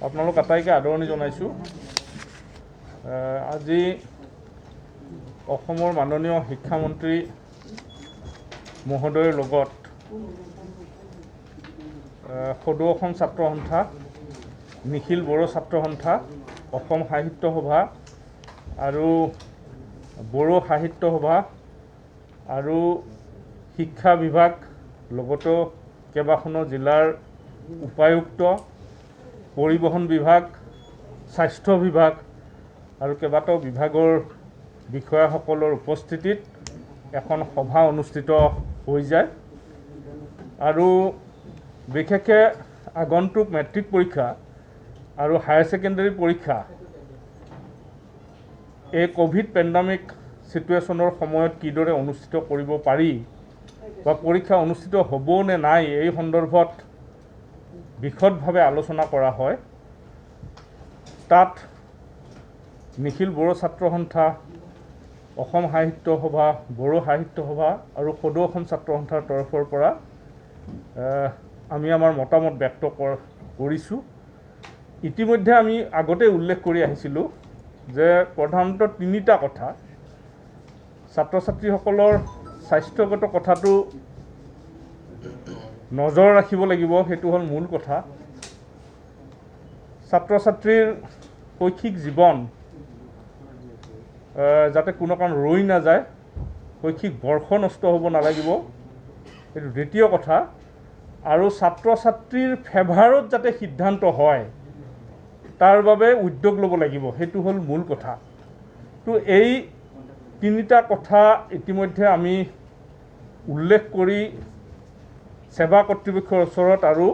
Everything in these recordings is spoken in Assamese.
আপোনালোক আটাইকে আদৰণি জনাইছোঁ। আজি অসমৰ মাননীয় শিক্ষামন্ত্ৰী মহোদয়ৰ লগত সদৌ অসম ছাত্ৰ সন্থা, নিখিল বড়ো ছাত্ৰ সন্থা, অসম সাহিত্য সভা আৰু বড়ো সাহিত্য সভা আৰু শিক্ষা বিভাগ, লগতে কেইবাখনো জিলাৰ উপায়ুক্ত, পৰিবহণ বিভাগ, স্বাস্থ্য বিভাগ আৰু কেইবাটাও বিভাগৰ বিষয়াসকলৰ উপস্থিতিত এখন সভা অনুষ্ঠিত হৈ যায়। আৰু বিশেষকৈ আগন্তুক মেট্ৰিক পৰীক্ষা আৰু হায়াৰ ছেকেণ্ডাৰী পৰীক্ষা এই কোভিড পেণ্ডামিক চিটুৱেশ্যনৰ সময়ত কিদৰে অনুষ্ঠিত কৰিব পাৰি বা পৰীক্ষা অনুষ্ঠিত হ'ব নে নাই, এই সন্দৰ্ভত বিশদভাৱে আলোচনা কৰা হয়। তাত নিখিল বড়ো ছাত্ৰ সন্থা, অসম সাহিত্য সভা, বড়ো সাহিত্য সভা আৰু সদৌ অসম ছাত্ৰ সন্থাৰ তৰফৰ পৰা আমি আমাৰ মতামত ব্যক্ত কৰিছোঁ। ইতিমধ্যে আমি আগতে উল্লেখ কৰি আহিছিলোঁ যে প্ৰধানতঃ তিনিটা কথা। ছাত্ৰ ছাত্ৰীসকলৰ স্বাস্থ্যগত কথাটো নজৰ ৰাখিব লাগিব, সেইটো হ'ল মূল কথা। ছাত্ৰ ছাত্ৰীৰ শৈক্ষিক জীৱন যাতে কোনো কাৰণ ৰৈ নাযায়, শৈক্ষিক বৰ্ষ নষ্ট হ'ব নালাগিব, সেইটো দ্বিতীয় কথা। আৰু ছাত্ৰ ছাত্ৰীৰ ফেভাৰত যাতে সিদ্ধান্ত হয় তাৰ বাবে উদ্যোগ ল'ব লাগিব, সেইটো হ'ল মূল কথা। তো এই তিনিটা কথা ইতিমধ্যে আমি উল্লেখ কৰি সেৱা কৰ্তৃপক্ষৰ ওচৰত আৰু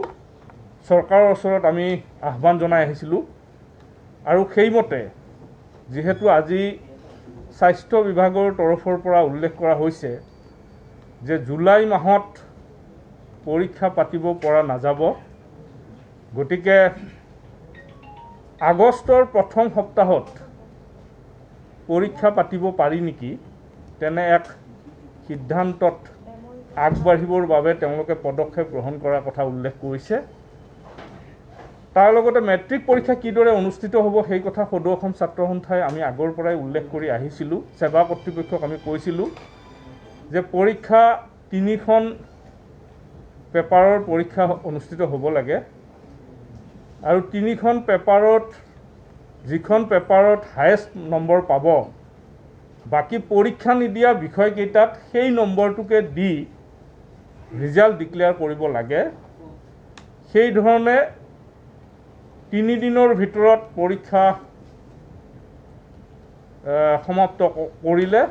চৰকাৰৰ ওচৰত আমি আহ্বান জনাই আহিছিলোঁ। আৰু সেইমতে যিহেতু আজি স্বাস্থ্য বিভাগৰ তৰফৰ পৰা উল্লেখ কৰা হৈছে যে জুলাই মাহত পৰীক্ষা পাতিব পৰা নাযাব, গতিকে আগষ্টৰ প্ৰথম সপ্তাহত পৰীক্ষা পাতিব পাৰি নেকি, তেনে এক সিদ্ধান্তত আগবাঢ়িবৰ বাবে তেওঁলোকে পদক্ষেপ গ্ৰহণ কৰাৰ কথা উল্লেখ কৰিছে। তাৰ লগতে মেট্ৰিক পৰীক্ষা কিদৰে অনুষ্ঠিত হ'ব সেই কথা সদৌ অসম ছাত্ৰ সন্থাই আমি আগৰ পৰাই উল্লেখ কৰি আহিছিলোঁ। সেৱা কৰ্তৃপক্ষক আমি কৈছিলোঁ যে পৰীক্ষা 3খন পেপাৰৰ পৰীক্ষা অনুষ্ঠিত হ'ব লাগে আৰু 3খন পেপাৰত যিখন পেপাৰত হায়েষ্ট নম্বৰ পাব, বাকী পৰীক্ষা নিদিয়া বিষয়কেইটাত সেই নম্বৰটোকে দি ৰিজাল্ট ডিক্লেয়াৰ কৰিব লাগে। সেই ধৰণে 3 দিনৰ ভিতৰত পৰীক্ষা সমাপ্ত কৰিলে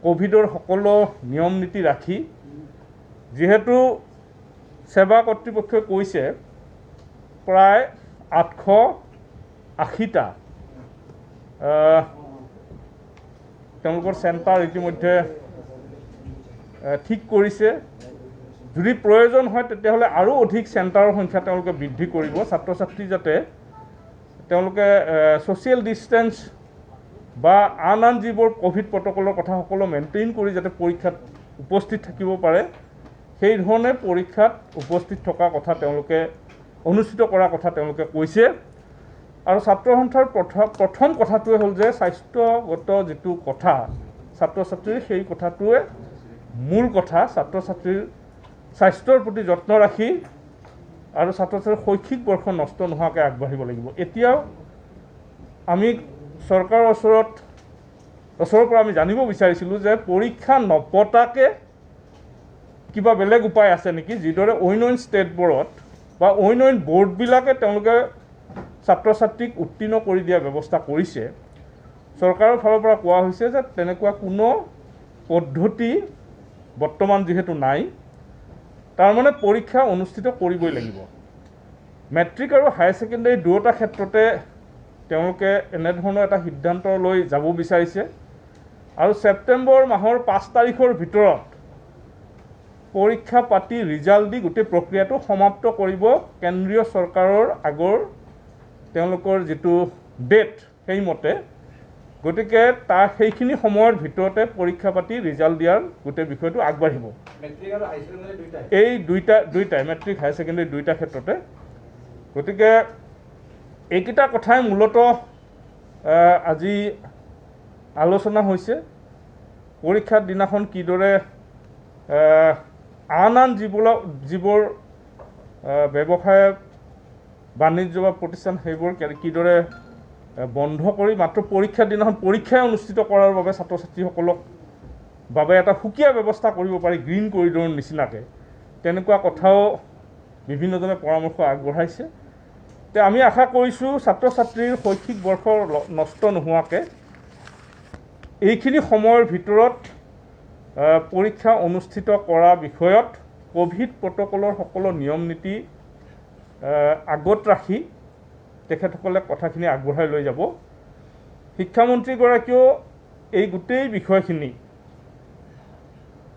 কোভিডৰ সকলো নিয়ম নীতি ৰাখি, যিহেতু সেৱা কৰ্তৃপক্ষই কৈছে প্ৰায় 880টা তেওঁলোকৰ চেণ্টাৰ ইতিমধ্যে ঠিক কৰিছে। যদি প্ৰয়োজন হয় তেতিয়াহ'লে আৰু অধিক চেণ্টাৰৰ সংখ্যা তেওঁলোকে বৃদ্ধি কৰিব, ছাত্ৰ ছাত্ৰী যাতে তেওঁলোকে ছ'চিয়েল ডিষ্টেঞ্চ বা আন যিবোৰ কোভিড প্ৰট'কলৰ কথা সকলো মেইনটেইন কৰি যাতে পৰীক্ষাত উপস্থিত থাকিব পাৰে, সেই ধৰণে পৰীক্ষাত উপস্থিত থকাৰ কথা তেওঁলোকে অনুষ্ঠিত কৰাৰ কথা তেওঁলোকে কৈছে। আৰু ছাত্ৰ সন্থাৰ প্ৰথম কথাটোৱে হ'ল যে স্বাস্থ্যগত যিটো কথা ছাত্ৰ ছাত্ৰীৰ, সেই কথাটোৱে মূল কথা। ছাত্ৰ ছাত্ৰীৰ স্বাস্থ্যৰ প্ৰতি যত্ন ৰাখি আৰু ছাত্ৰ ছাত্ৰীৰ শৈক্ষিক বৰ্ষ নষ্ট নোহোৱাকৈ আগবাঢ়িব লাগিব। এতিয়াও আমি চৰকাৰৰ ওচৰৰ পৰা আমি জানিব বিচাৰিছিলোঁ যে পৰীক্ষা নপতাকৈ কিবা বেলেগ উপায় আছে নেকি, যিদৰে অন্য ষ্টেটবোৰত বা অন্য বৰ্ডবিলাকে তেওঁলোকে ছাত্ৰ ছাত্ৰীক উত্তীৰ্ণ কৰি দিয়াৰ ব্যৱস্থা কৰিছে। চৰকাৰৰ ফালৰ পৰা কোৱা হৈছে যে তেনেকুৱা কোনো পদ্ধতি বৰ্তমান যিহেতু নাই, তাৰমানে পৰীক্ষা অনুষ্ঠিত কৰিবই লাগিব। মেট্ৰিক আৰু হায়াৰ ছেকেণ্ডাৰী দুয়োটা ক্ষেত্ৰতে তেওঁলোকে এনেধৰণৰ এটা সিদ্ধান্ত লৈ যাব বিচাৰিছে। আৰু ছেপ্টেম্বৰ মাহৰ 5 তাৰিখৰ ভিতৰত পৰীক্ষা পাতি ৰিজাল্ট দি গোটেই প্ৰক্ৰিয়াটো সমাপ্ত কৰিব কেন্দ্ৰীয় চৰকাৰৰ আগৰ তেওঁলোকৰ যিটো ডেট সেইমতে। গতিকে সেইখিনি সময়ৰ ভিতৰতে পৰীক্ষা পাতি ৰিজাল্ট দিয়াৰ গোটেই বিষয়টো আগবাঢ়িব। এই দুইটাই মেট্ৰিক হায়াৰ ছেকেণ্ডাৰী দুইটা ক্ষেত্ৰতে। গতিকে এইকেইটা কথাই মূলতঃ আজি আলোচনা হৈছে। পৰীক্ষাৰ দিনাখন কিদৰে আন যিবোৰ ব্যৱসায় বাণিজ্য বা প্ৰতিষ্ঠান সেইবোৰ কিদৰে বন্ধ কৰি মাত্ৰ পৰীক্ষাৰ দিনাখন পৰীক্ষাই অনুষ্ঠিত কৰাৰ বাবে ছাত্ৰ ছাত্ৰীসকলক বাবে এটা সুকীয়া ব্যৱস্থা কৰিব পাৰি গ্ৰীণ কৰিডৰৰ নিচিনাকৈ, তেনেকুৱা কথাও বিভিন্নজনে পৰামৰ্শ আগবঢ়াইছে। তে আমি আশা কৰিছোঁ ছাত্ৰ ছাত্ৰীৰ শৈক্ষিক বৰ্ষ নষ্ট নোহোৱাকৈ এইখিনি সময়ৰ ভিতৰত পৰীক্ষা অনুষ্ঠিত কৰা বিষয়ত কোভিড প্ৰট'কলৰ সকলো নিয়ম নীতি আগত ৰাখি তেখেতসকলে কথাখিনি আগবঢ়াই লৈ যাব। শিক্ষামন্ত্ৰীগৰাকীয়েও এই গোটেই বিষয়খিনি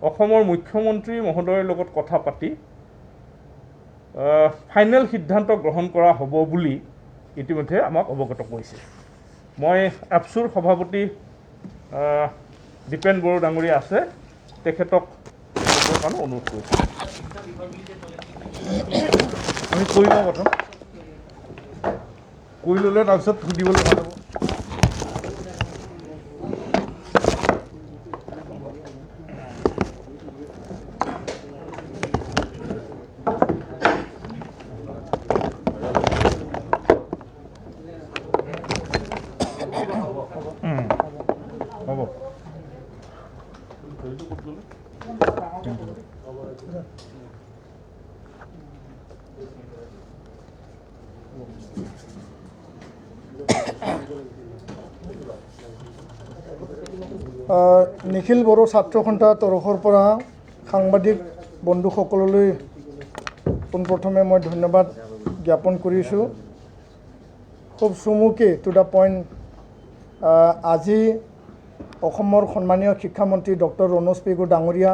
অসমৰ মুখ্যমন্ত্ৰী মহোদয়ৰ লগত কথা পাতি ফাইনেল সিদ্ধান্ত গ্ৰহণ কৰা হ'ব বুলি ইতিমধ্যে আমাক অৱগত কৰিছে। মই আপচুৰ সভাপতি দীপেন বড়ো ডাঙৰীয়া আছে, তেখেতক কাৰণে অনুৰোধ কৰিছোঁ। আমি কৰি লওঁ, প্ৰথম কৰি ল'লে তাৰপিছত সুধিবলৈ ভাল হ'ব। হ'ব নিখিল বড়ো ছাত্ৰ সন্থা তৰফৰ পৰা সাংবাদিক বন্ধুসকললৈ পোনপ্ৰথমে মই ধন্যবাদ জ্ঞাপন কৰিছোঁ। খুব চমুকৈ টু দ্য পইণ্ট, আজি অসমৰ সন্মানীয় শিক্ষামন্ত্ৰী ডক্টৰ ৰণোজ পেগু ডাঙৰীয়া,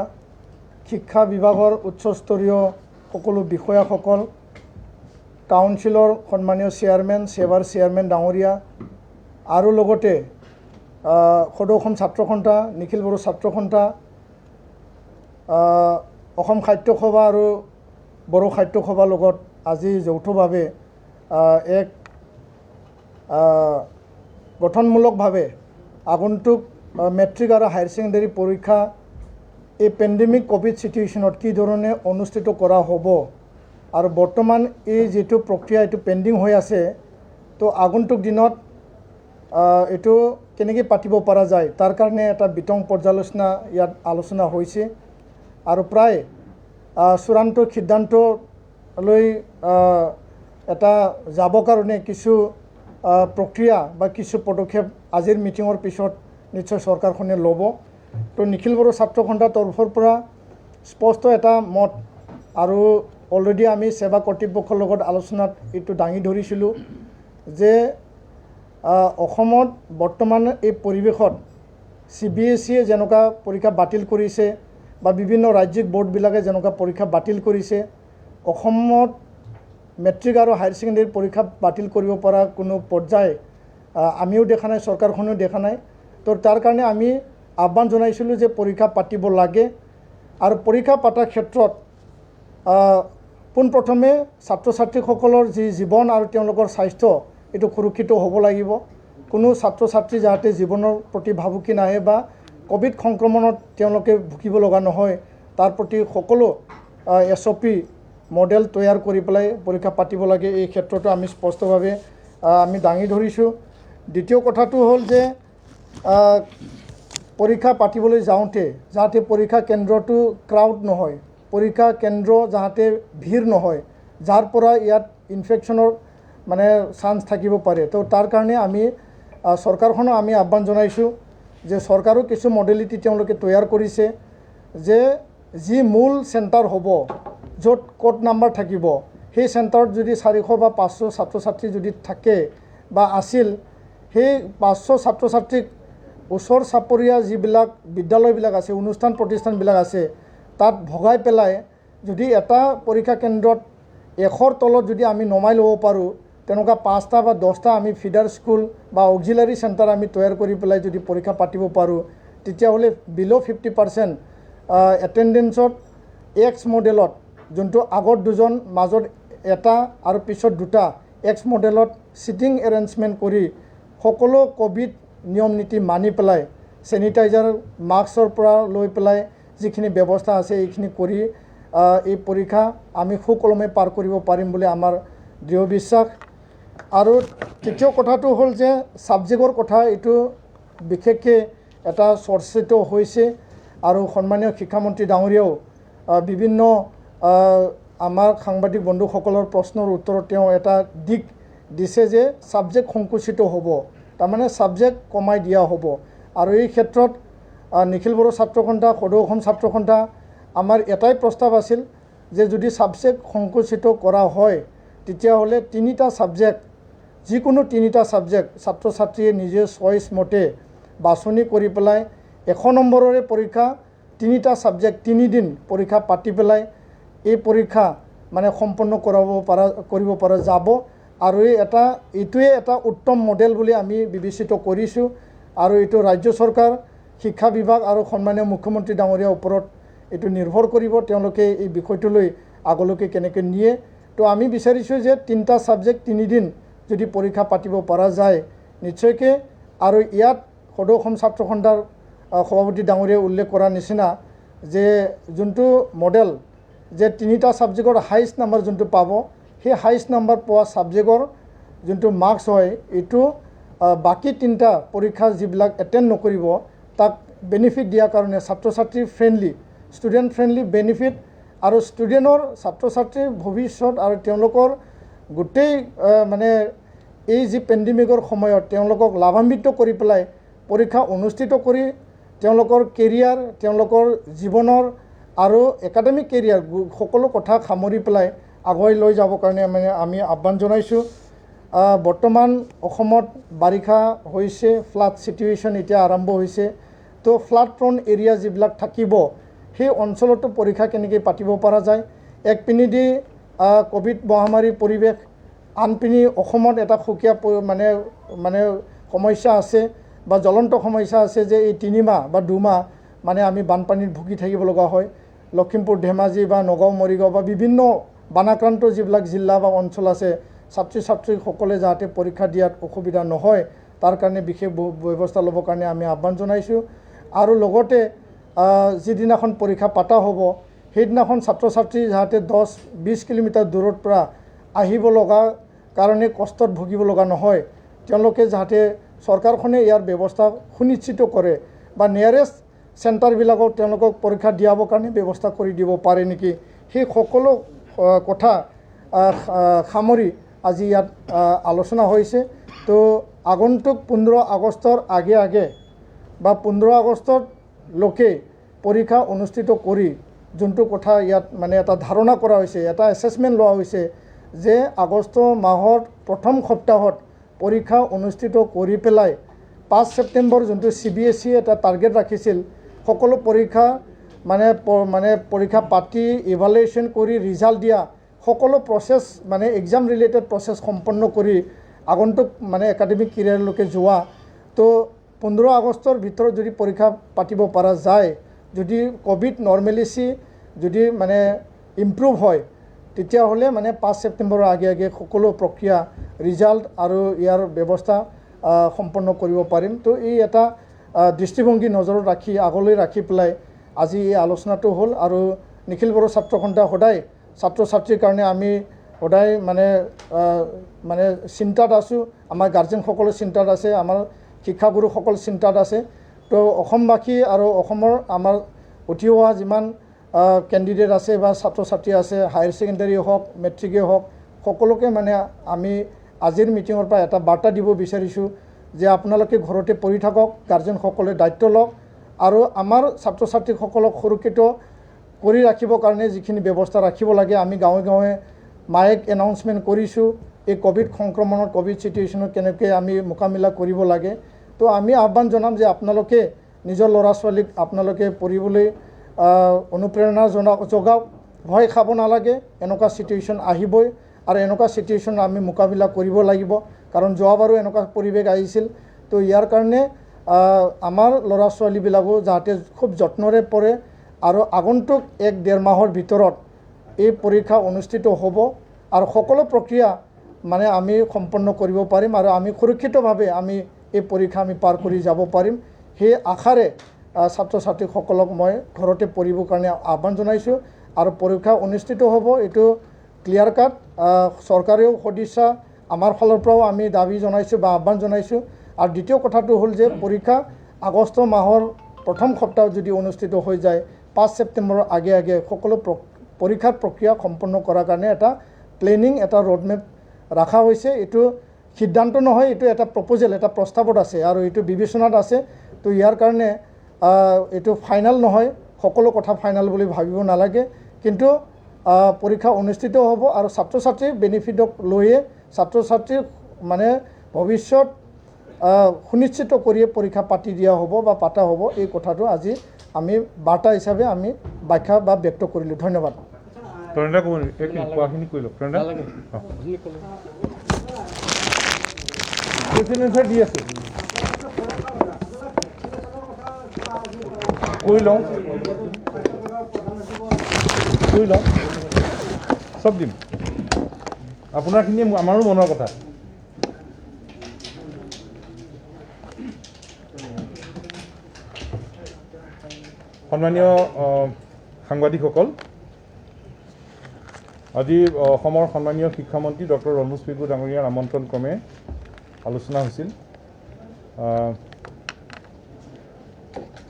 শিক্ষা বিভাগৰ উচ্চস্তৰীয় সকলো বিষয়াসকল, কাউন্সিলৰ সন্মানীয় চেয়াৰমেন, সেৱাৰ চেয়াৰমেন ডাঙৰীয়া আৰু লগতে সদৌ অসম ছাত্ৰ সন্থা, নিখিল বড়ো ছাত্ৰ সন্থা, অসম সাহিত্য সভা আৰু বড়ো সাহিত্য সভাৰ লগত আজি যৌথভাৱে এক গঠনমূলকভাৱে আগন্তুক মেট্ৰিক আৰু হায়াৰ ছেকেণ্ডেৰী পৰীক্ষা এই পেণ্ডেমিক কোভিড চিটুৱেশ্যনত কি ধৰণে অনুষ্ঠিত কৰা হ'ব আৰু বৰ্তমান এই যিটো প্ৰক্ৰিয়া এইটো পেণ্ডিং হৈ আছে, তো আগন্তুক দিনত এইটো কেনেকৈ পাতিব পৰা যায় তাৰ কাৰণে এটা বিতং পৰ্যালোচনা ইয়াত আলোচনা হৈছে আৰু প্ৰায় চূড়ান্ত সিদ্ধান্ত লৈ এটা যাবৰ কাৰণে কিছু প্ৰক্ৰিয়া বা কিছু পদক্ষেপ আজিৰ মিটিঙৰ পিছত নিশ্চয় চৰকাৰখনে ল'ব। তো নিখিল বড়ো ছাত্ৰ সন্থাৰ তৰফৰ পৰা স্পষ্ট এটা মত, আৰু অলৰেডি আমি সেৱা কৰ্তৃপক্ষৰ লগত আলোচনাত এইটো দাঙি ধৰিছিলোঁ যে অসমত বৰ্তমান এই পৰিৱেশত CBSE যেনেকুৱা পৰীক্ষা বাতিল কৰিছে বা বিভিন্ন ৰাজ্যিক বোৰ্ডবিলাকে যেনেকুৱা পৰীক্ষা বাতিল কৰিছে, অসমত মেট্ৰিক আৰু হায়াৰ ছেকেণ্ডেৰী পৰীক্ষা বাতিল কৰিব পৰা কোনো পৰ্যায় আমিও দেখা নাই, চৰকাৰখনেও দেখা নাই। তো তাৰ কাৰণে আমি আহ্বান জনাইছিলোঁ যে পৰীক্ষা পাতিব লাগে আৰু পৰীক্ষা পতাৰ ক্ষেত্ৰত পোনপ্ৰথমে ছাত্ৰ ছাত্ৰীসকলৰ যি জীৱন আৰু তেওঁলোকৰ স্বাস্থ্য এইটো সুৰক্ষিত হ'ব লাগিব। কোনো ছাত্ৰ ছাত্ৰী যাতে জীৱনৰ প্ৰতি ভাবুকি নাহে বা কোভিড সংক্ৰমণত তেওঁলোকে ভুগিব লগা নহয়, তাৰ প্ৰতি সকলো SOP মডেল তৈয়াৰ কৰি পেলাই পৰীক্ষা পাতিব লাগে। এই ক্ষেত্ৰতো আমি স্পষ্টভাৱে আমি দাঙি ধৰিছোঁ। দ্বিতীয় কথাটো হ'ল যে পৰীক্ষা পাতিবলৈ যাওঁতে যাতে পৰীক্ষা কেন্দ্ৰটো ক্ৰাউড নহয়, পৰীক্ষা কেন্দ্ৰ যাতে ভিৰ নহয়, যাৰ পৰা ইয়াত ইনফেকশ্যনৰ মানে চান্স থাকিব পাৰে। তো তাৰ কাৰণে আমি চৰকাৰখনক আমি আহ্বান জনাইছোঁ যে চৰকাৰো কিছু মডেলিটি তেওঁলোকে তৈয়াৰ কৰিছে যে যি মূল চেণ্টাৰ হ'ব, য'ত কোড নাম্বাৰ থাকিব, সেই চেণ্টাৰত যদি 400 বা 500 ছাত্ৰ ছাত্ৰী যদি থাকে বা আছিল, সেই 500 ছাত্ৰ ছাত্ৰীক ওচৰ চাপৰীয়া যিবিলাক বিদ্যালয়বিলাক আছে, অনুষ্ঠান প্ৰতিষ্ঠানবিলাক আছে, তাত ভগাই পেলাই যদি এটা পৰীক্ষা কেন্দ্ৰত 100ৰ তলত যদি আমি নমাই ল'ব পাৰোঁ, তেনেকুৱা 5টা বা 10টা আমি ফিডাৰ স্কুল বা অক্সিলাৰী চেণ্টাৰ আমি তৈয়াৰ কৰি পেলাই যদি পৰীক্ষা পাতিব পাৰোঁ, তেতিয়াহ'লে বিল' 50% এটেণ্ডেঞ্চত X মডেলত যোনটো আগত দুজন মাজত এটা আৰু পিছত দুটা, এক্স মডেলত সিটিং এৰেঞ্জমেণ্ট কৰি সকলো কোভিড নিয়ম নীতি মানি পেলাই চেনিটাইজাৰ মাস্কৰ পৰা লৈ পেলাই যিখিনি ব্যৱস্থা আছে এইখিনি কৰি এই পৰীক্ষা আমি সুকলমে পাৰ কৰিব পাৰিম বুলি আমাৰ দৃঢ় বিশ্বাস। আৰু তৃতীয় কথাটো হ'ল যে ছাবজেক্টৰ কথা এইটো বিশেষকৈ এটা চৰ্চিত হৈছে আৰু সন্মানীয় শিক্ষামন্ত্ৰী ডাঙৰীয়াও বিভিন্ন আমাৰ সাংবাদিক বন্ধুসকলৰ প্ৰশ্নৰ উত্তৰত তেওঁ এটা দিশ দিছে যে ছাবজেক্ট সংকুচিত হ'ব, তাৰমানে ছাবজেক্ট কমাই দিয়া হ'ব। আৰু এই ক্ষেত্ৰত নিখিল বড়ো ছাত্ৰ সন্থা সদৌ অসম ছাত্ৰ সন্থা আমাৰ এটাই প্ৰস্তাৱ আছিল যে যদি ছাবজেক্ট সংকুচিত কৰা হয় তেতিয়াহ'লে তিনিটা ছাবজেক্ট যিকোনো তিনিটা ছাবজেক্ট ছাত্ৰ ছাত্ৰীয়ে নিজে চইচ মতে বাছনি কৰি পেলাই 100 নম্বৰৰে পৰীক্ষা তিনিটা ছাবজেক্ট 3 দিন পৰীক্ষা পাতি পেলাই এই পৰীক্ষা মানে সম্পন্ন কৰিব পৰা যাব। আৰু এইটোৱে এটা উত্তম মডেল বুলি আমি বিবেচিত কৰিছোঁ। আৰু এইটো ৰাজ্য চৰকাৰ শিক্ষা বিভাগ আৰু সন্মানীয় মুখ্যমন্ত্ৰী ডাঙৰীয়াৰ ওপৰত এইটো নিৰ্ভৰ কৰিব তেওঁলোকে এই বিষয়টোলৈ আগলৈকে কেনেকৈ নিয়ে। তো আমি বিচাৰিছোঁ যে তিনিটা ছাবজেক্ট 3 দিন যদি পৰীক্ষা পাতিব পৰা যায় নিশ্চয়কৈ। আৰু ইয়াত সদৌ অসম ছাত্ৰ সন্থাৰ সভাপতি ডাঙৰীয়াই উল্লেখ কৰাৰ নিচিনা যে যোনটো মডেল যে তিনিটা ছাবজেক্টৰ হাইষ্ট নাম্বাৰ যোনটো পাব সেই হাইষ্ট নাম্বাৰ পোৱা ছাবজেক্টৰ যোনটো মাৰ্কছ হয় এইটো বাকী তিনিটা পৰীক্ষা যিবিলাক এটেণ্ড নকৰিব তাক বেনিফিট দিয়াৰ কাৰণে ছাত্ৰ ছাত্ৰী ফ্ৰেণ্ডলি ষ্টুডেণ্ট ফ্ৰেণ্ডলি বেনিফিট আৰু ষ্টুডেণ্টৰ ছাত্ৰ ছাত্ৰীৰ ভৱিষ্যত আৰু তেওঁলোকৰ গোটেই মানে এই যি পেণ্ডেমিকৰ সময়ত তেওঁলোকক লাভান্বিত কৰি পেলাই পৰীক্ষা অনুষ্ঠিত কৰি তেওঁলোকৰ কেৰিয়াৰ তেওঁলোকৰ জীৱনৰ আৰু একাডেমিক কেৰিয়াৰ সকলো কথা সামৰি পেলাই আগুৱাই লৈ যাবৰ কাৰণে মানে আমি আহ্বান জনাইছোঁ। বৰ্তমান অসমত বাৰিষা হৈছে, ফ্লাড চিটুৱেশ্যন এতিয়া আৰম্ভ হৈছে। তো ফ্লাড প্ৰন এৰিয়া যিবিলাক থাকিব সেই অঞ্চলতো পৰীক্ষা কেনেকৈ পাতিব পৰা যায়। একপিনেদি কোভিড মহামাৰীৰ পৰিৱেশ, আনপিনে অসমত এটা সুকীয়া মানে সমস্যা আছে বা জ্বলন্ত সমস্যা আছে যে এই 3 মাহ বা 2 মাহ মানে আমি বানপানীত ভুগি থাকিব লগা হয়। লখিমপুৰ ধেমাজি বা নগাঁও মৰিগাঁও বা বিভিন্ন বানাক্ৰান্ত যিবিলাক জিলা বা অঞ্চল আছে ছাত্ৰী ছাত্ৰীসকলে যাতে পৰীক্ষা দিয়াত অসুবিধা নহয় তাৰ কাৰণে বিশেষ ব্যৱস্থা ল'বৰ কাৰণে আমি আহ্বান জনাইছোঁ। আৰু লগতে যিদিনাখন পৰীক্ষা পাতা হ'ব সেইদিনাখন ছাত্ৰ ছাত্ৰী যাতে 10-20 কিলোমিটাৰ দূৰৰ পৰা আহিব লগা কাৰণে কষ্টত ভুগিব লগা নহয়, তেওঁলোকে যাতে চৰকাৰখনে ইয়াৰ ব্যৱস্থা সুনিশ্চিত কৰে বা নিয়াৰেষ্ট চেণ্টাৰবিলাকক তেওঁলোকক পৰীক্ষা দিয়াবৰ কাৰণে ব্যৱস্থা কৰি দিব পাৰে নেকি, সেই সকলো কথা সামৰি আজি ইয়াত আলোচনা হৈছে। তো আগন্তুক 15 আগষ্টৰ আগে বা 15 আগষ্টত লোকে পৰীক্ষা অনুষ্ঠিত কৰি যোনটো কথা ইয়াত মানে এটা ধাৰণা কৰা হৈছে, এটা এছেছমেণ্ট লোৱা হৈছে যে আগষ্ট মাহৰ প্ৰথম সপ্তাহত পৰীক্ষা অনুষ্ঠিত কৰি পেলাই 5 ছেপ্টেম্বৰ যোনটো CBSE এটা টাৰ্গেট ৰাখিছিল সকলো পৰীক্ষা মানে পৰীক্ষা পাতি ইভালুৱেশ্যন কৰি ৰিজাল্ট দিয়া সকলো প্ৰচেছ মানে এক্সাম ৰিলেটেড প্ৰচেছ সম্পন্ন কৰি আগন্তুক মানে একাডেমিক কেৰিয়াৰলৈকে যোৱা। তো 15 আগষ্টৰ ভিতৰত যদি পৰীক্ষা পাতিব পৰা যায়, যদি কোভিড নৰ্মেলিচি যদি মানে ইম্প্ৰুভ হয় তেতিয়াহ'লে মানে 5 ছেপ্টেম্বৰৰ আগে সকলো প্ৰক্ৰিয়া ৰিজাল্ট আৰু ইয়াৰ ব্যৱস্থা সম্পন্ন কৰিব পাৰিম। তো এই এটা দৃষ্টিভংগী নজৰত ৰাখি আগলৈ ৰাখি পেলাই আজি এই আলোচনাটো হ'ল। আৰু নিখিল বড়ো ছাত্ৰ সন্থা সদায় ছাত্ৰ ছাত্ৰীৰ কাৰণে আমি সদায় মানে চিন্তাত আছোঁ, আমাৰ গাৰ্জেনসকলৰ চিন্তাত আছে, আমাৰ শিক্ষাগুৰুসকল চিন্তাত আছে। তো অসমবাসী আৰু অসমৰ আমাৰ উঠি অহা যিমান কেণ্ডিডেট আছে বা ছাত্ৰ ছাত্ৰী আছে, হায়াৰ ছেকেণ্ডেৰী হওক মেট্ৰিকেই হওক, সকলোকে মানে আমি আজিৰ মিটিঙৰ পৰা এটা বাৰ্তা দিব বিচাৰিছোঁ যে আপোনালোকে ঘৰতে পঢ়ি থাকক, গাৰ্জেনসকলে দায়িত্ব লওক আৰু আমাৰ ছাত্ৰ ছাত্ৰীসকলক সুৰক্ষিত কৰি ৰাখিবৰ কাৰণে যিখিনি ব্যৱস্থা ৰাখিব লাগে আমি গাঁৱে গাঁৱে মাইক এনাউন্সমেণ্ট কৰিছোঁ এই কোভিড সংক্ৰমণৰ কোভিড চিটুৱেশ্যনত কেনেকৈ আমি মোকাবিলা কৰিব লাগে। তো আমি আহ্বান জনাম যে আপোনালোকে নিজৰ ল'ৰা ছোৱালীক আপোনালোকে পঢ়িবলৈ অনুপ্ৰেৰণা যোগাওক, ভয় খাব নালাগে, এনেকুৱা চিটুৱেশ্যন আহিবই আৰু এনেকুৱা চিটুৱেশ্যন আমি মোকাবিলা কৰিব লাগিব কাৰণ যোৱাবাৰো এনেকুৱা পৰিৱেশ আহিছিল। তো ইয়াৰ কাৰণে আমাৰ ল'ৰা ছোৱালীবিলাকো যাতে খুব যত্নৰে পঢ়ে আৰু আগন্তুক 1-1.5 মাহৰ ভিতৰত এই পৰীক্ষা অনুষ্ঠিত হ'ব আৰু সকলো প্ৰক্ৰিয়া মানে আমি সম্পন্ন কৰিব পাৰিম আৰু আমি সুৰক্ষিতভাৱে আমি এই পৰীক্ষা আমি পাৰ কৰি যাব পাৰিম সেই আশাৰে ছাত্ৰ ছাত্ৰীসকলক মই ঘৰতে পঢ়িবৰ কাৰণে আহ্বান জনাইছোঁ আৰু পৰীক্ষা অনুষ্ঠিত হ'ব এইটো ক্লিয়াৰ কাট চৰকাৰেও সদিচ্ছা আমাৰ ফালৰ পৰাও আমি দাবী জনাইছোঁ বা আহ্বান জনাইছোঁ আৰু দ্বিতীয় কথাটো হ'ল যে পৰীক্ষা আগষ্ট মাহৰ প্ৰথম সপ্তাহত যদি অনুষ্ঠিত হৈ যায় 5 ছেপ্টেম্বৰৰ আগে আগে সকলো পৰীক্ষাৰ প্ৰক্ৰিয়া সম্পন্ন কৰাৰ কাৰণে এটা প্লেনিং এটা ৰোডমেপ ৰাখা হৈছে এইটো সিদ্ধান্ত নহয় এইটো এটা প্ৰপ'জেল এটা প্ৰস্তাৱত আছে আৰু এইটো বিবেচনাত আছে তো ইয়াৰ কাৰণে এইটো ফাইনেল নহয় সকলো কথা ফাইনেল বুলি ভাবিব নালাগে কিন্তু পৰীক্ষা অনুষ্ঠিত হ'ব আৰু ছাত্ৰ ছাত্ৰীৰ বেনিফিটক লৈয়ে ছাত্ৰ ছাত্ৰীৰ মানে ভৱিষ্যত সুনিশ্চিত কৰিয়ে পৰীক্ষা পাতি দিয়া হ'ব বা পাতা হ'ব এই কথাটো আজি আমি বাৰ্তা হিচাপে আমি ব্যাখ্যা বা ব্যক্ত কৰিলোঁ ধন্যবাদ তৰণদা ক'ব নেকি কোৱাখিনি কৈ লওক তৰণদা প্ৰেচিডেণ্টে দি আছে কৈ লওঁ চব দিম আপোনাৰখিনিয়ে আমাৰো মনৰ কথা সন্মানীয় সাংবাদিকসকল আজি অসমৰ সন্মানীয় শিক্ষামন্ত্ৰী ডক্টৰ ৰমেশ পেগু ডাঙৰীয়াৰ আমন্ত্ৰণ ক্ৰমে আলোচনা হৈছিল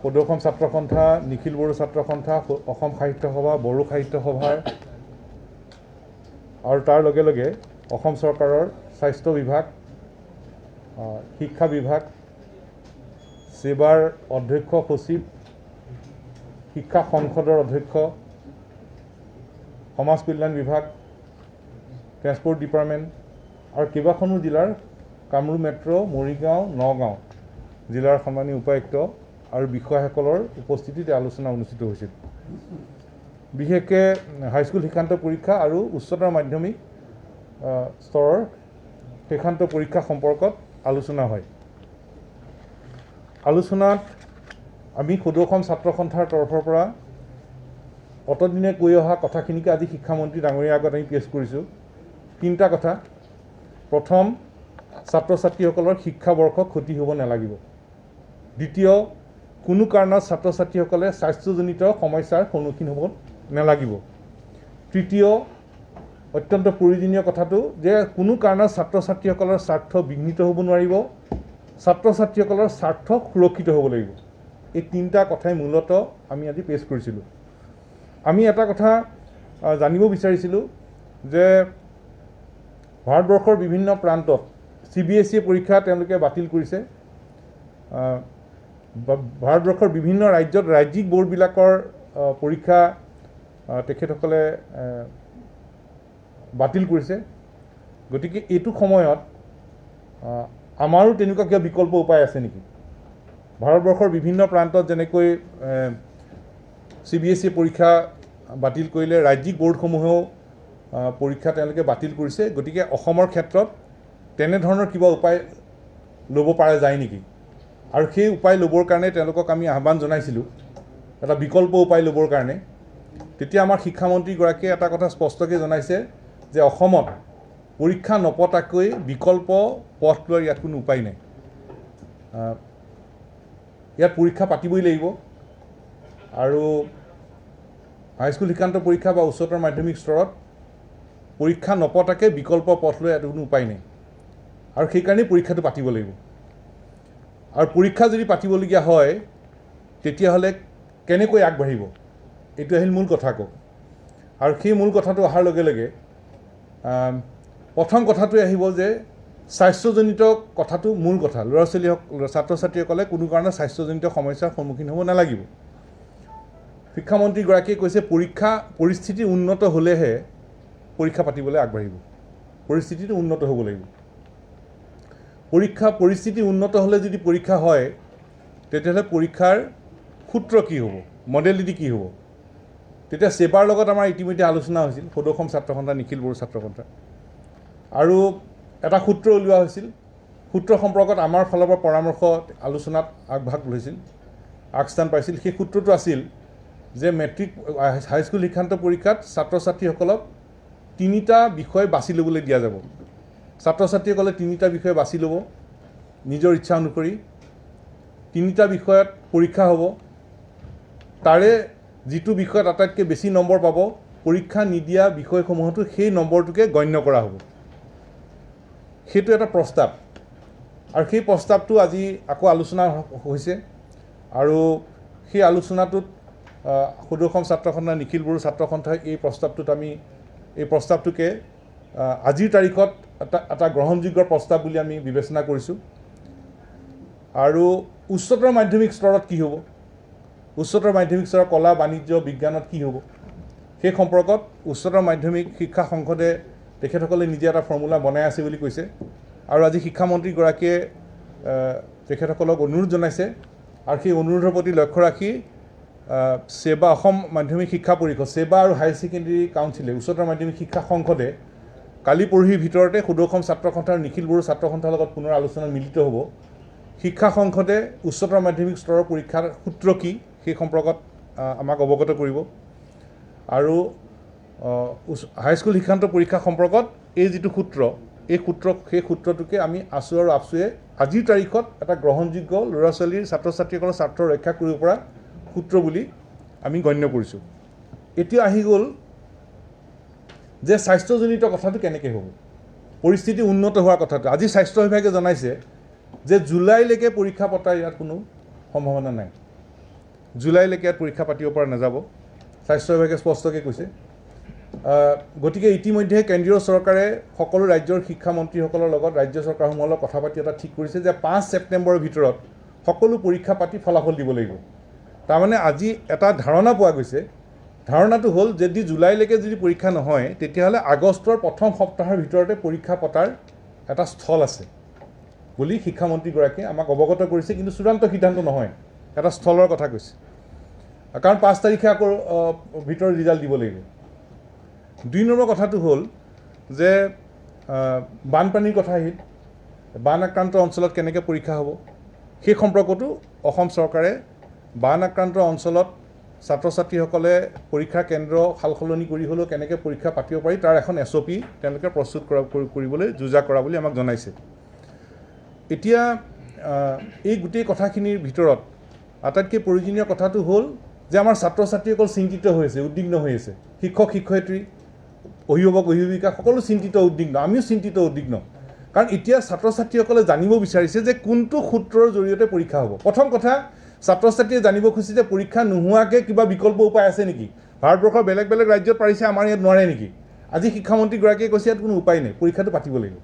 সদৌ অসম ছাত্ৰ সন্থা নিখিল বড়ো ছাত্ৰ সন্থা অসম সাহিত্য সভা বড়ো সাহিত্য সভাৰ আৰু তাৰ লগে লগে অসম চৰকাৰৰ স্বাস্থ্য বিভাগ শিক্ষা বিভাগ সেৱাৰ অধ্যক্ষ সচিব শিক্ষা সংসদৰ অধ্যক্ষ সমাজ কল্যাণ বিভাগ ট্ৰেন্সপৰ্ট ডিপাৰ্টমেণ্ট আৰু কেইবাখনো জিলাৰ কামৰূপ মেট্ৰ' মৰিগাঁও নগাঁও জিলাৰ সন্মানীয় উপায়ুক্ত আৰু বিষয়াসকলৰ উপস্থিতিত আলোচনা অনুষ্ঠিত হৈছিল বিশেষকৈ হাইস্কুল শিক্ষান্ত পৰীক্ষা আৰু উচ্চতৰ মাধ্যমিক স্তৰৰ শিক্ষান্ত পৰীক্ষা সম্পৰ্কত আলোচনা হয় আলোচনাত আমি সদৌ অসম ছাত্ৰ সন্থাৰ তৰফৰ পৰা অতদিনে কৈ অহা কথাখিনিকে আজি শিক্ষামন্ত্ৰী ডাঙৰীয়াৰ আগত আমি পেছ কৰিছোঁ তিনিটা কথা প্ৰথম ছাত্ৰ ছাত্ৰীসকলৰ শিক্ষাবৰ্ষ ক্ষতি হ'ব নালাগিব দ্বিতীয় কোনো কাৰণত ছাত্ৰ ছাত্ৰীসকলে স্বাস্থ্যজনিত সমস্যাৰ সন্মুখীন হ'ব নালাগিব তৃতীয় অত্যন্ত প্ৰয়োজনীয় কথাটো যে কোনো কাৰণত ছাত্ৰ ছাত্ৰীসকলৰ স্বাৰ্থ বিঘ্নিত হ'ব নোৱাৰিব ছাত্ৰ ছাত্ৰীসকলৰ স্বাৰ্থ সুৰক্ষিত হ'ব লাগিব এই তিনিটা কথাই মূলতঃ আমি আজি পেছ কৰিছিলোঁ আমি এটা কথা জানিব বিচাৰিছিলোঁ যে ভাৰতবৰ্ষৰ বিভিন্ন প্ৰান্তত CBSE পৰীক্ষা তেওঁলোকে বাতিল কৰিছে ভাৰতবৰ্ষৰ বিভিন্ন ৰাজ্যত ৰাজ্যিক বোৰ্ডবিলাকৰ পৰীক্ষা তেখেতসকলে বাতিল কৰিছে গতিকে এইটো সময়ত আমাৰো তেনেকুৱা কিবা বিকল্প উপায় আছে নেকি ভাৰতবৰ্ষৰ বিভিন্ন প্ৰান্তত যেনেকৈ CBSE পৰীক্ষা বাতিল কৰিলে ৰাজ্যিক বোৰ্ডসমূহেও পৰীক্ষা তেওঁলোকে বাতিল কৰিছে গতিকে অসমৰ ক্ষেত্ৰত তেনেধৰণৰ কিবা উপায় ল'ব পৰা যায় নেকি আৰু সেই উপায় ল'বৰ কাৰণে তেওঁলোকক আমি আহ্বান জনাইছিলোঁ এটা বিকল্প উপায় ল'বৰ কাৰণে তেতিয়া আমাৰ শিক্ষামন্ত্ৰীগৰাকীয়ে এটা কথা স্পষ্টকৈ জনাইছে যে অসমত পৰীক্ষা নপতাকৈ বিকল্প পথ লোৱাৰ ইয়াত কোনো উপায় নাই ইয়াত পৰীক্ষা পাতিবই লাগিব আৰু হাইস্কুল শিক্ষান্ত পৰীক্ষা বা উচ্চতৰ মাধ্যমিক স্তৰত পৰীক্ষা নপতাকৈ বিকল্প পথ লৈ ইয়াত কোনো উপায় নাই আৰু সেইকাৰণেই পৰীক্ষাটো পাতিব লাগিব আৰু পৰীক্ষা যদি পাতিবলগীয়া হয় তেতিয়াহ'লে কেনেকৈ আগবাঢ়িব এইটো আহিল মূল কথা কওক আৰু সেই মূল কথাটো অহাৰ লগে লগে প্ৰথম কথাটোৱে আহিব যে স্বাস্থ্যজনিত কথাটো মূল কথা ল'ৰা ছোৱালী ছাত্ৰ ছাত্ৰীসকলে কোনো কাৰণত স্বাস্থ্যজনিত সমস্যাৰ সন্মুখীন হ'ব নালাগিব শিক্ষামন্ত্ৰীগৰাকীয়ে কৈছে পৰীক্ষা পৰিস্থিতি উন্নত হ'লেহে পৰীক্ষা পাতিবলৈ আগবাঢ়িব পৰিস্থিতিটো উন্নত হ'ব লাগিব পৰিস্থিতি উন্নত হ'লে যদি পৰীক্ষা হয় তেতিয়াহ'লে পৰীক্ষাৰ সূত্ৰ কি হ'ব মডেলিটি কি হ'ব তেতিয়া সেৱাৰ লগত আমাৰ ইতিমধ্যে আলোচনা হৈছিল সদৌ অসম ছাত্ৰ সন্থা নিখিল বড়ো ছাত্ৰ সন্থা আৰু এটা সূত্ৰ উলিওৱা হৈছিল সূত্ৰ সম্পৰ্কত আমাৰ ফালৰ পৰা পৰামৰ্শ আলোচনাত আগভাগ লৈছিল আগস্থান পাইছিল সেই সূত্ৰটো আছিল যে মেট্ৰিক হাইস্কুল শিক্ষান্ত পৰীক্ষাত ছাত্ৰ ছাত্ৰীসকলক তিনিটা বিষয় বাছি ল'বলৈ দিয়া যাব ছাত্ৰ ছাত্ৰীসকলে 3টা বিষয় বাছি ল'ব নিজৰ ইচ্ছা অনুসৰি 3টা বিষয়ত পৰীক্ষা হ'ব তাৰে যিটো বিষয়ত আটাইতকৈ বেছি নম্বৰ পাব পৰীক্ষা নিদিয়া বিষয়সমূহতো সেই নম্বৰটোকে গণ্য কৰা হ'ব সেইটো এটা প্ৰস্তাৱ আৰু সেই প্ৰস্তাৱটো আজি আকৌ আলোচনা হৈছে আৰু সেই আলোচনাটোত সদৌ অসম ছাত্ৰ সন্থা নিখিল বড়ো ছাত্ৰ সন্থাই এই প্ৰস্তাৱটোকে আজিৰ তাৰিখত এটা গ্ৰহণযোগ্য প্ৰস্তাৱ বুলি আমি বিবেচনা কৰিছোঁ আৰু উচ্চতৰ মাধ্যমিক স্তৰত কি হ'ব উচ্চতৰ মাধ্যমিক স্তৰৰ কলা বাণিজ্য বিজ্ঞানত কি হ'ব সেই সম্পৰ্কত উচ্চতৰ মাধ্যমিক শিক্ষা সংসদে তেখেতসকলে নিজে এটা ফৰ্মুলা বনাই আছে বুলি কৈছে আৰু আজি শিক্ষামন্ত্ৰীগৰাকীয়ে তেখেতসকলক অনুৰোধ জনাইছে আৰু সেই অনুৰোধৰ প্ৰতি লক্ষ্য ৰাখি সেৱা অসম মাধ্যমিক শিক্ষা পৰিষদ সেৱা আৰু হায়াৰ ছেকেণ্ডেৰী কাউন্সিলে উচ্চতৰ মাধ্যমিক শিক্ষা সংসদে কালি পৰহিৰ ভিতৰতে সদৌ অসম ছাত্ৰ সন্থা আৰু নিখিল বড়ো ছাত্ৰ সন্থাৰ লগত পুনৰ আলোচনাত মিলিত হ'ব শিক্ষা সংসদে উচ্চতৰ মাধ্যমিক স্তৰৰ পৰীক্ষাৰ সূত্ৰ কি সেই সম্পৰ্কত আমাক অৱগত কৰিব আৰু হাইস্কুল শিক্ষান্ত পৰীক্ষা সম্পৰ্কত এই যিটো সূত্ৰ এই সূত্ৰটোকে আমি আছু আৰু আপছুৱে আজিৰ তাৰিখত এটা গ্ৰহণযোগ্য ল'ৰা ছোৱালীৰ ছাত্ৰ ছাত্ৰীসকলৰ স্বাৰ্থ ৰক্ষা কৰিব পৰা সূত্ৰ বুলি আমি গণ্য কৰিছোঁ এতিয়া আহি গ'ল যে স্বাস্থ্যজনিত কথাটো কেনেকৈ হ'ব পৰিস্থিতি উন্নত হোৱাৰ কথাটো আজি স্বাস্থ্য বিভাগে জনাইছে যে জুলাইলৈকে পৰীক্ষা পতাৰ ইয়াত কোনো সম্ভাৱনা নাই জুলাইলৈকে ইয়াত পৰীক্ষা পাতিব পৰা নাযাব স্বাস্থ্য বিভাগে স্পষ্টকৈ কৈছে গতিকে ইতিমধ্যে কেন্দ্ৰীয় চৰকাৰে সকলো ৰাজ্যৰ শিক্ষামন্ত্ৰীসকলৰ লগত ৰাজ্য চৰকাৰসমূহৰ লগত কথা পাতি এটা ঠিক কৰিছে যে 5 ছেপ্টেম্বৰৰ ভিতৰত সকলো পৰীক্ষা পাতি ফলাফল দিব লাগিব তাৰমানে আজি এটা ধাৰণা পোৱা গৈছে ধাৰণাটো হ'ল যদি জুলাইলৈকে যদি পৰীক্ষা নহয় তেতিয়াহ'লে আগষ্টৰ প্ৰথম সপ্তাহৰ ভিতৰতে পৰীক্ষা পতাৰ এটা স্থল আছে বুলি শিক্ষামন্ত্ৰীগৰাকীয়ে আমাক অৱগত কৰিছে কিন্তু চূড়ান্ত সিদ্ধান্ত নহয় এটা স্থলৰ কথা কৈছে কাৰণ 5 তাৰিখে আকৌ ভিতৰৰ ৰিজাল্ট দিব লাগিব 2 নম্বৰ কথাটো হ'ল যে বানপানীৰ কথা আহিল বান আক্ৰান্ত অঞ্চলত কেনেকৈ পৰীক্ষা হ'ব সেই সম্পৰ্কতো অসম চৰকাৰে বান আক্ৰান্ত অঞ্চলত ছাত্ৰ ছাত্ৰীসকলে পৰীক্ষা কেন্দ্ৰ সালসলনি কৰি হ'লেও কেনেকৈ পৰীক্ষা পাতিব পাৰি তাৰ এখন SOP তেওঁলোকে প্ৰস্তুত কৰিবলৈ যোজা কৰা বুলি আমাক জনাইছে এতিয়া এই গোটেই কথাখিনিৰ ভিতৰত আটাইতকৈ প্ৰয়োজনীয় কথাটো হ'ল যে আমাৰ ছাত্ৰ ছাত্ৰীসকল চিন্তিত হৈ আছে উদ্বিগ্ন হৈ আছে শিক্ষক শিক্ষয়িত্ৰী অভিভাৱক অভিভাৱিকা সকলো চিন্তিত উদ্বিগ্ন আমিও চিন্তিত উদ্বিগ্ন কাৰণ এতিয়া ছাত্ৰ ছাত্ৰীসকলে জানিব বিচাৰিছে যে কোনটো সূত্ৰৰ জৰিয়তে পৰীক্ষা হ'ব প্ৰথম কথা ছাত্ৰ ছাত্ৰীয়ে জানিব খুজিছে যে পৰীক্ষা নোহোৱাকৈ কিবা বিকল্প উপায় আছে নেকি ভাৰতবৰ্ষৰ বেলেগ বেলেগ ৰাজ্যত পাৰিছে আমাৰ ইয়াত নোৱাৰে নেকি আজি শিক্ষামন্ত্ৰীগৰাকীয়ে কৈছে ইয়াত কোনো উপায় নাই পৰীক্ষাটো পাতিব লাগিব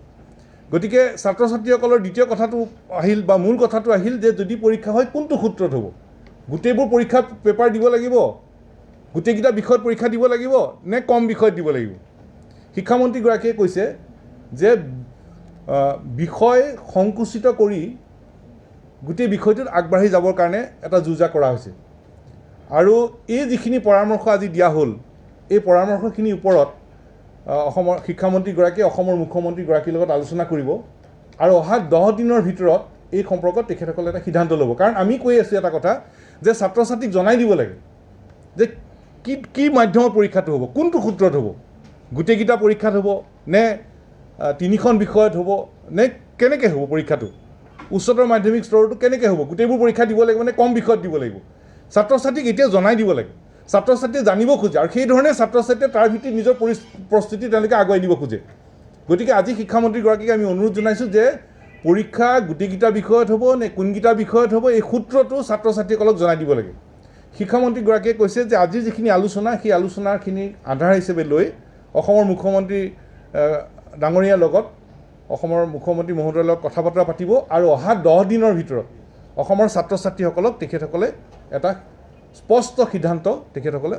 গতিকে ছাত্ৰ ছাত্ৰীসকলৰ দ্বিতীয় কথাটো আহিল বা মূল কথাটো আহিল যে যদি পৰীক্ষা হয় কোনটো সূত্ৰত হ'ব গোটেইবোৰ পৰীক্ষা পেপাৰ দিব লাগিব গোটেইকেইটা বিষয়ত পৰীক্ষা দিব লাগিব নে কম বিষয়ত দিব লাগিব শিক্ষামন্ত্ৰীগৰাকীয়ে কৈছে যে বিষয় সংকুচিত কৰি গোটেই বিষয়টোত আগবাঢ়ি যাবৰ কাৰণে এটা যোজা কৰা হৈছে আৰু এই যিখিনি পৰামৰ্শ আজি দিয়া হ'ল এই পৰামৰ্শখিনিৰ ওপৰত অসমৰ শিক্ষামন্ত্ৰীগৰাকীয়ে অসমৰ মুখ্যমন্ত্ৰীগৰাকীৰ লগত আলোচনা কৰিব আৰু অহা 10 দিনৰ ভিতৰত এই সম্পৰ্কত তেখেতসকলে এটা সিদ্ধান্ত ল'ব কাৰণ আমি কৈ আছোঁ এটা কথা যে ছাত্ৰ ছাত্ৰীক জনাই দিব লাগে যে কি মাধ্যমত পৰীক্ষাটো হ'ব কোনটো সূত্ৰত হ'ব গোটেইকেইটা পৰীক্ষাত হ'ব নে 3খন বিষয়ত হ'ব নে কেনেকৈ হ'ব পৰীক্ষাটো উচ্চতৰ মাধ্যমিক স্তৰটো কেনেকৈ হ'ব গোটেইবোৰ পৰীক্ষা দিব লাগিব নে কম বিষয়ত দিব লাগিব ছাত্ৰ ছাত্ৰীক এতিয়া জনাই দিব লাগে ছাত্ৰ ছাত্ৰীয়ে জানিব খোজে আৰু সেইধৰণে ছাত্ৰ ছাত্ৰীয়ে তাৰ ভিত্তিত নিজৰ প্ৰস্তুতি তেওঁলোকে আগুৱাই দিব খোজে গতিকে আজি শিক্ষামন্ত্ৰীগৰাকীক আমি অনুৰোধ জনাইছোঁ যে পৰীক্ষা গোটেইকেইটা বিষয়ত হ'ব নে কোনকেইটা বিষয়ত হ'ব এই সূত্ৰটো ছাত্ৰ ছাত্ৰীসকলক জনাই দিব লাগে শিক্ষামন্ত্ৰীগৰাকীয়ে কৈছে যে আজিৰ যিখিনি আলোচনা সেই আলোচনাখিনি আধাৰ হিচাপে লৈ অসমৰ মুখ্যমন্ত্ৰী ডাঙৰীয়াৰ লগত অসমৰ মুখ্যমন্ত্ৰী মহোদয়ৰ লগত কথা বতৰা পাতিব আৰু অহা 10 দিনৰ ভিতৰত অসমৰ ছাত্ৰ ছাত্ৰীসকলক তেখেতসকলে এটা স্পষ্ট সিদ্ধান্ত তেখেতসকলে